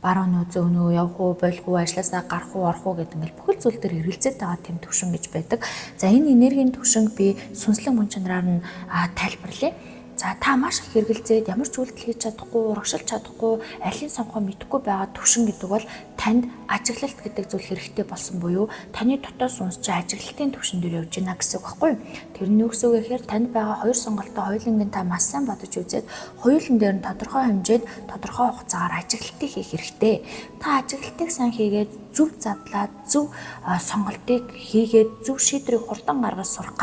Баруун уу зүүн үү явах уу болох уу ажилласаа гарах уу орох уу гэдэг ингээл бүхэл зүйл дээр эргэлзээд байгаа тэм төвшин гэж байдаг. За энэ энергийн төвшинг би сүнслэг мөн чанараар нь тайлбарлая. За та маш их хэрэгэлзээд ямар ч үйлдэл хийж чадахгүй, урагшилж чадахгүй, алийг сонгохоо мэдэхгүй байгаа төвшин гэдэг бол танд ажиглалт гэдэг зүйл хэрэгтэй болсон буюу таны дотоод сүнс чинь ажиглалтын төвшин дээр явж байна гэсэн үг байхгүй юу? Тэр нь юу гэсэн үг гэхээр танд байгаа хоёр сонголтоо хоёулангийн та маш сайн бодож үзээд хоёулан дээр нь тодорхой хэмжээд тодорхой хугацаагаар ажиглалтыг хийх хэрэгтэй. Та ажиглалтыг сайн хийгээд зөв задлаад зөв сонголтыг хийгээд зөв шийдвэрийг хурдан гаргаж сурах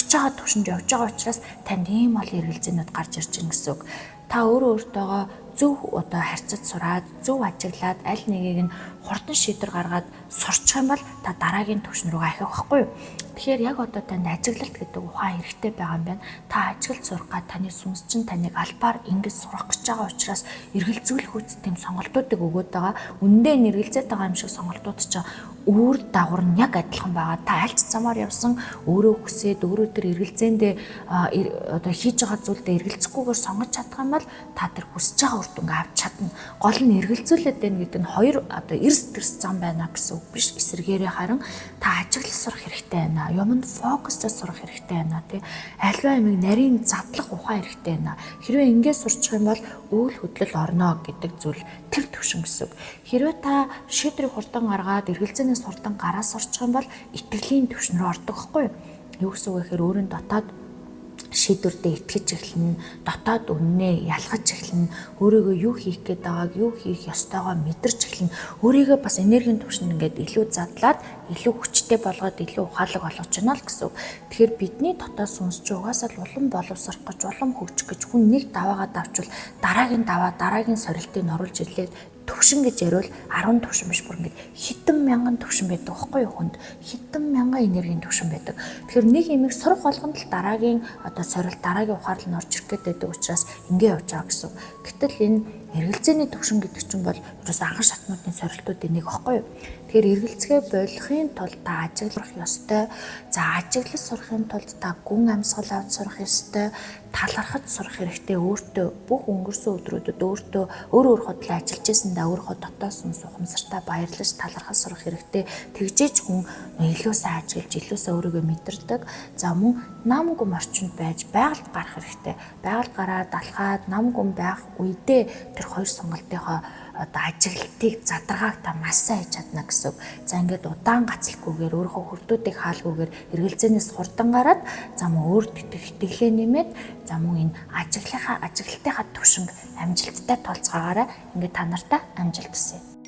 гэж байгаа төвшөнд явж байгаа учраас танд ийм олон эргэлзээнүүд гарч ирж байна гэсэн үг. Та өөрөө өөртөөгөө зөв харьцаж сураад, зөв ажиглаад аль нэгийг нь хурдан шийдвэр гаргаад сурчих юм бол та дараагийн төвшин рүү ахих байхгүй юу? Тэгэхээр яг одоо танд ажиглалт гэдэг ухаан хэрэгтэй байгаа юм байна. Та ажиглалт сурах га таны сүнс чинь таныг албаар ингэж сурах гэж байгаа учраас эргэлзүүлэх үс тэм сонголтуудыг өгөөд байгаа. Үндэ энэ эргэлзээд байгаа юм шиг сонголтууд чинь өөр дагавар нь яг адилхан байгаа. Та аль ч замаар явсан өөрөө хүсээд өөрөө тэр эргэлзээндээ хийж байгаа зүйлдээ эргэлзэхгүйгээр сонгож чадах юм бол та тэр хүсэж байгаа үр дүнгээ авч чадна. Гол нь эргэлзүүлээд байна гэдэг нь хоёр эрс тэрс зам байна гэсэн үг биш. Эсвэргээрээ харин та ажиглал сурах хэрэгтэй байна. Юмд фокустай сурах хэрэгтэй байна тий. Альва юмыг нарийн задлах ухаан хэрэгтэй байна. Хэрвээ ингэж сурчих юм бол үйл хөдлөл орно гэдэг зүйл тэр төвшин гэсэн үг. Хэрвээ та шийдвэрийг хурдан гаргаад эргэлзээнээс хурдан гараа сурчих юм бол итгэлийн төвшин рүү ордог байхгүй юу? Юу гэсэн үг гэхээр өөрийн дотоод шийдвэрдээ итгэж эхэлнэ, дотоод үннээ ялгаж эхэлнэ, өөрийгөө юу хийх гээд байгааг, юу хийх ёстойгоо мэдэрч эхэлнэ, өөрийгөө бас энергийн төвшин ингээд илүү задлаад, илүү хүчтэй болгоод, илүү ухаалаг болгож байна л гэсэн үг. Тэгэхээр бидний дотоод сүнс чи угаасаа л улам боловсрох гэж, улам хөгжих гэж хүн нэг даваагаа давчвал дараагийн сорилтыг оруулж ирлээ. Төвшин гэж яриул 10 төвшин биш бүр ингээд хэдэн мянган төвшин байдаг байхгүй юу хүнд хэдэн мянган энергийн төвшин байдаг. Тэгэхээр нэг юмыг сурах болгонд л дараагийн сорилт дараагийн ухаарлал нь орж ирэх гэдэг учраас ингэ явж байгаа гэсэн. Гэтэл энэ эргэлзээний төвшин гэдэг чинь бол ерөөс анхан шатнуудын сорилтуудын нэг байхгүй юу. Тэгэхээр эргэлцгээ болохын тулд та ажиглах ёстой. За ажиглал сурахын тулд та гүн амьсгал авч сурах ёстой. Талархаж сурах хэрэгтэй. Өөртөө бүх өнгөрсөн өдрүүдэд өөр хотлоо ажиллаж байсандаа өөрийнхөө дотоод сүнс ухамсартаа баярлаж талархаж сурах хэрэгтэй. Тэгжээч хүн илүү сайн ажиллаж, илүү сайн өөрийгөө мэдэрдэг. За мөн нам гүм орчинд байж байгальд гарах хэрэгтэй. Байгальд гараад алхаад нам гүм байх үедээ тэр хоёр сонголтынхоо ажиглалтыг задрагааг та маш сайн хийж чадна гэсэн. За ингээд удаан гацлахгүйгээр өөрийнхөө хүрдүүдийг хаалгүйгээр эргэлзээнээс хурдан гараад за мөн өөрт итгэлээ нэмээд за мөн энэ ажиглалтынхаа төвшинг амжилттай тулцгаагаараа ингээд та нартай амжилт хүсье.